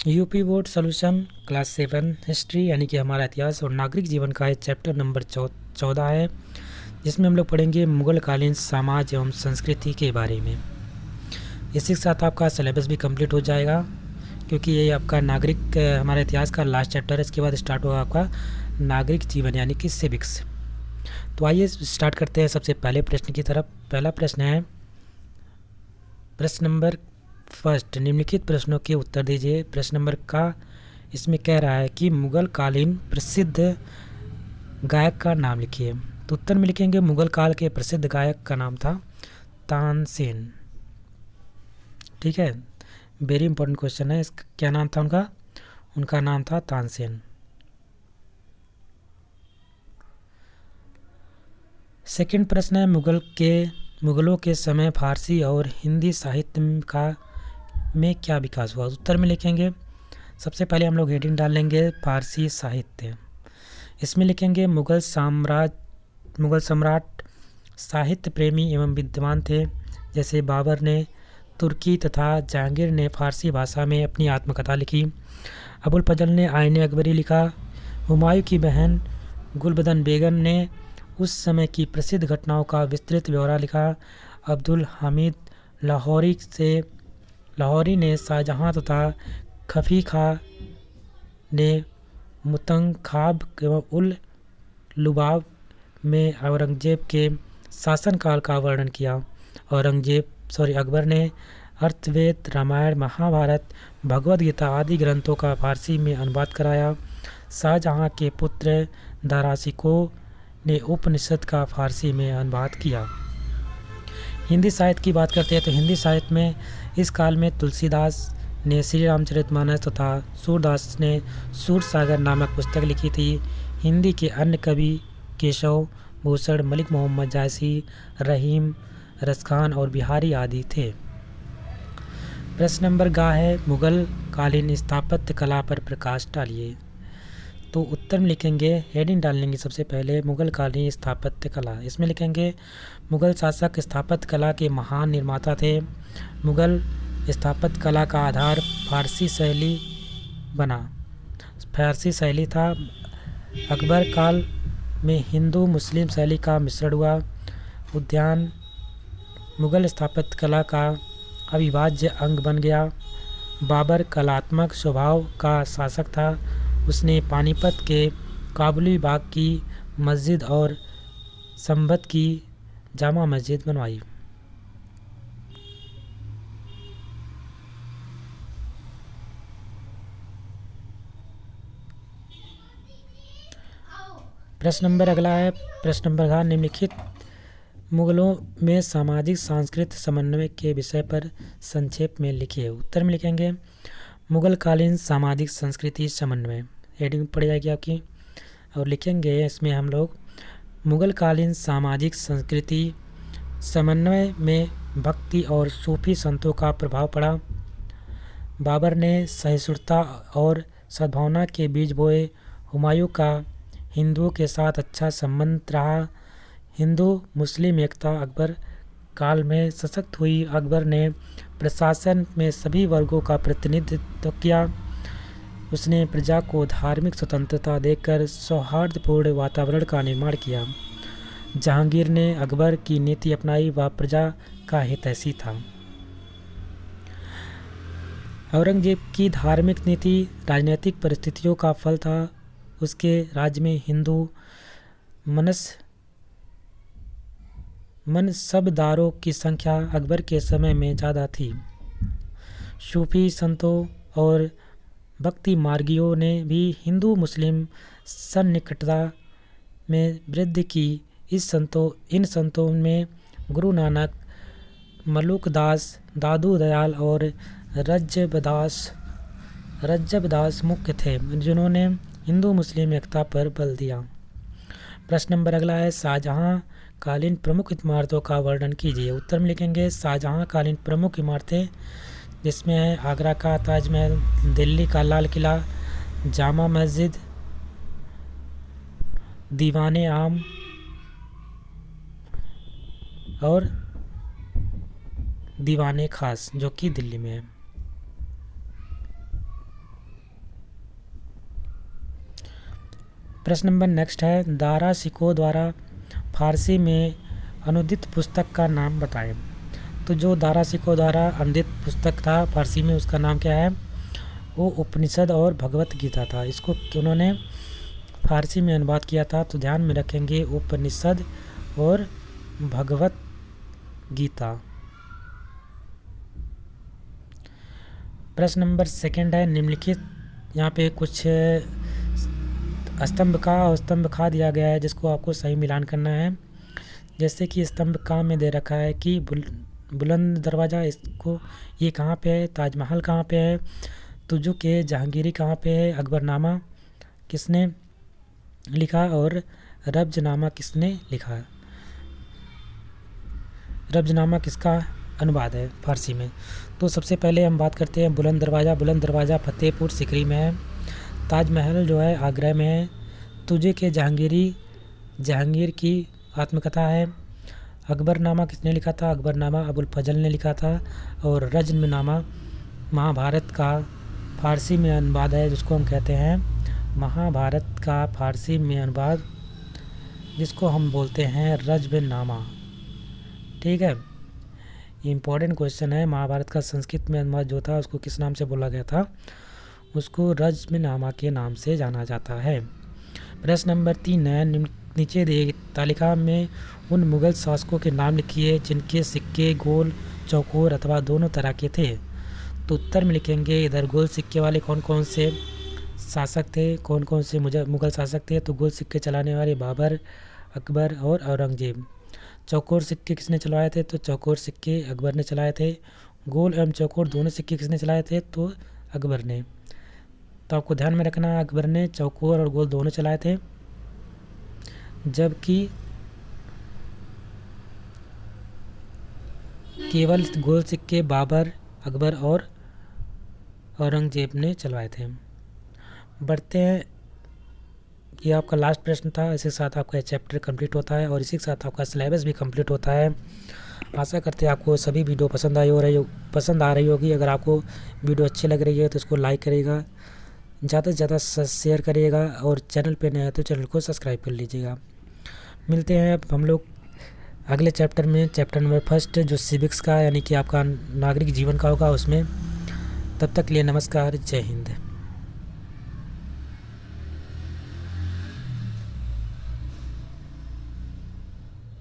UP board solution class 7 history यानी कि हमारा इतिहास और नागरिक जीवन का चैप्टर नंबर 14 है, जिसमें हम लोग पढ़ेंगे मुगलकालीन समाज एवं संस्कृति के बारे में। इसी के साथ आपका सिलेबस भी कंप्लीट हो जाएगा, क्योंकि ये आपका नागरिक हमारे इतिहास का लास्ट चैप्टर है। इसके बाद स्टार्ट होगा आपका नागरिक जीवन यानी कि सिविक्स। तो आइए स्टार्ट करते हैं सबसे पहले प्रश्न की तरफ। पहला प्रश्न है, प्रश्न नंबर फर्स्ट, निम्नलिखित प्रश्नों के उत्तर दीजिए। प्रश्न नंबर का इसमें कह रहा है कि मुगल कालीन प्रसिद्ध गायक का नाम लिखिए। तो उत्तर में लिखेंगे मुगल काल के प्रसिद्ध गायक का नाम था तानसेन। ठीक है, वेरी इंपॉर्टेंट क्वेश्चन है। इसका क्या नाम था उनका? उनका नाम था तानसेन। सेकंड प्रश्न है, मुगलों के समय फारसी और हिंदी साहित्य का में क्या विकास हुआ? उत्तर में लिखेंगे, सबसे पहले हम लोग हेडिंग डाल लेंगे फारसी साहित्य। इसमें लिखेंगे मुगल सम्राट साहित्य प्रेमी एवं विद्वान थे। जैसे बाबर ने तुर्की तथा जहांगीर ने फारसी भाषा में अपनी आत्मकथा लिखी। अबुल फजल ने आईने अकबरी लिखा। हुमायूं की बहन गुलबदन बेगम ने उस समय की प्रसिद्ध घटनाओं का विस्तृत ब्यौरा लिखा। अब्दुल हामिद लाहौरी ने शाहजहां तथा खफी खां ने मुतंखाब एवं उल लुबाब में औरंगजेब के शासनकाल का वर्णन किया। अकबर ने अर्थवेद, रामायण, महाभारत, भगवद गीता आदि ग्रंथों का फारसी में अनुवाद कराया। शाहजहां के पुत्र दाराशिकों ने उपनिषद का फारसी में अनुवाद किया। हिंदी साहित्य की बात करते हैं तो हिंदी साहित्य में इस काल में तुलसीदास ने श्री रामचरितमानस तथा सूरदास ने सूरसागर नामक पुस्तक लिखी थी। हिंदी के अन्य कवि केशव भूषण, मलिक मोहम्मद जायसी, रहीम, रसखान और बिहारी आदि थे। प्रश्न नंबर गा है, मुगल कालीन स्थापत्य कला पर प्रकाश डालिए। तो उत्तर में लिखेंगे, हेडिंग डाल लेंगे सबसे पहले मुगल कालीन स्थापत्य कला। इसमें लिखेंगे मुगल शासक स्थापत्य कला के महान निर्माता थे। मुगल स्थापत्य कला का आधार फारसी शैली था। अकबर काल में हिंदू मुस्लिम शैली का मिश्रण हुआ। उद्यान मुगल स्थापत्य कला का अविभाज्य अंग बन गया। बाबर कलात्मक स्वभाव का शासक था। उसने पानीपत के काबुली बाग की मस्जिद और संभत की जामा मस्जिद बनवाई। प्रश्न नंबर अगला है, प्रश्न नंबर घ, निम्नलिखित मुगलों में सामाजिक सांस्कृतिक समन्वय के विषय पर संक्षेप में लिखिए। उत्तर में लिखेंगे मुगलकालीन सामाजिक संस्कृति समन्वय। हेडिंग पड़ जाएगी आपकी और लिखेंगे इसमें हम लोग मुगलकालीन सामाजिक संस्कृति समन्वय में भक्ति और सूफी संतों का प्रभाव पड़ा। बाबर ने सहिष्णुता और सद्भावना के बीज बोए। हुमायूं का हिंदुओं के साथ अच्छा संबंध रहा। हिंदू मुस्लिम एकता अकबर काल में सशक्त हुई। अकबर ने प्रशासन में सभी वर्गों का प्रतिनिधित्व किया। उसने प्रजा को धार्मिक स्वतंत्रता देकर सौहार्दपूर्ण वातावरण का निर्माण किया। जहांगीर ने अकबर की नीति अपनाई, वह प्रजा का हितैषी था। औरंगजेब की धार्मिक नीति राजनीतिक परिस्थितियों का फल था। उसके राज्य में हिंदू मनसबदारों की संख्या अकबर के समय में ज़्यादा थी। सूफी संतों और भक्ति मार्गियों ने भी हिंदू मुस्लिम सन्निकटता में वृद्धि की। इन संतों में गुरु नानक, मलुकदास, दादू दयाल और रज्जबदास मुख्य थे, जिन्होंने हिंदू मुस्लिम एकता पर बल दिया। प्रश्न नंबर अगला है, शाहजहां कालीन प्रमुख इमारतों का वर्णन कीजिए। उत्तर में लिखेंगे शाहजहां कालीन प्रमुख इमारतें, जिसमें है आगरा का ताजमहल, दिल्ली का लाल किला, जामा मस्जिद, दीवाने आम और दीवाने खास, जो कि दिल्ली में है। प्रश्न नंबर नेक्स्ट है, दारा शिकोह द्वारा फारसी में अनुदित पुस्तक का नाम बताएं। तो जो दारा शिकोह द्वारा अनुदित पुस्तक था फारसी में, उसका नाम क्या है? वो उपनिषद और भगवत गीता था। इसको उन्होंने फारसी में अनुवाद किया था, तो ध्यान में रखेंगे उपनिषद और भगवत गीता। प्रश्न नंबर सेकंड है, निम्नलिखित यहाँ पे कुछ स्तंभ का और स्तंभ खा दिया गया है, जिसको आपको सही मिलान करना है। जैसे कि स्तंभ का में दे रखा है कि बुलंद दरवाज़ा, इसको ये कहाँ पे है? ताजमहल कहाँ पे है? तुजु के जहांगीरी कहाँ पे है? अकबरनामा किसने लिखा? और रब्जनामा किसने लिखा? रब्जनामा किसका अनुवाद है फारसी में? तो सबसे पहले हम बात करते हैं बुलंद दरवाज़ा। बुलंद दरवाज़ा फतेहपुर सिकरी में है। ताजमहल जो है आगरा में है। तुझे के जहांगीर की आत्मकथा है। अकबरनामा किसने लिखा था? अकबरनामा अबुल फजल ने लिखा था। और रज्मनामा महाभारत का फारसी में अनुवाद है, जिसको हम कहते हैं महाभारत का फारसी में अनुवाद, जिसको हम बोलते हैं रज्मनामा। ठीक है, ये इम्पोर्टेंट क्वेश्चन है। महाभारत का संस्कृत में अनुवाद जो था उसको किस नाम से बोला गया था? उसको रज्मनामा के नाम से जाना जाता है। प्रश्न नंबर 3 है, नीचे दिए तालिका में उन मुगल शासकों के नाम लिखिए जिनके सिक्के गोल, चौकोर अथवा दोनों तरह के थे। तो उत्तर में लिखेंगे इधर गोल सिक्के वाले कौन कौन से शासक थे, कौन कौन से मुगल शासक थे। तो गोल सिक्के चलाने वाले बाबर, अकबर और औरंगजेब। चौकोर सिक्के किसने चलाए थे? तो चौकोर सिक्के अकबर ने चलाए थे। गोल एवं चौकोर दोनों सिक्के किसने चलाए थे? तो अकबर ने। तो आपको ध्यान में रखना है, अकबर ने चौकोर और गोल दोनों चलाए थे, जबकि केवल गोल सिक्के बाबर, अकबर और औरंगजेब ने चलवाए थे। बढ़ते हैं, ये आपका लास्ट प्रश्न था। इसी के साथ आपका चैप्टर कंप्लीट होता है और इसी के साथ आपका सिलेबस भी कंप्लीट होता है। आशा करते हैं आपको सभी वीडियो पसंद आ रही होगी। अगर आपको वीडियो अच्छी लग रही है तो इसको लाइक करिएगा, ज़्यादा से ज़्यादा शेयर करिएगा और चैनल पे नए हैं तो चैनल को सब्सक्राइब कर लीजिएगा। मिलते हैं अब हम लोग अगले चैप्टर में, चैप्टर नंबर 1 जो सिविक्स का यानी कि आपका नागरिक जीवन का होगा उसमें। तब तक के लिए नमस्कार, जय हिंद।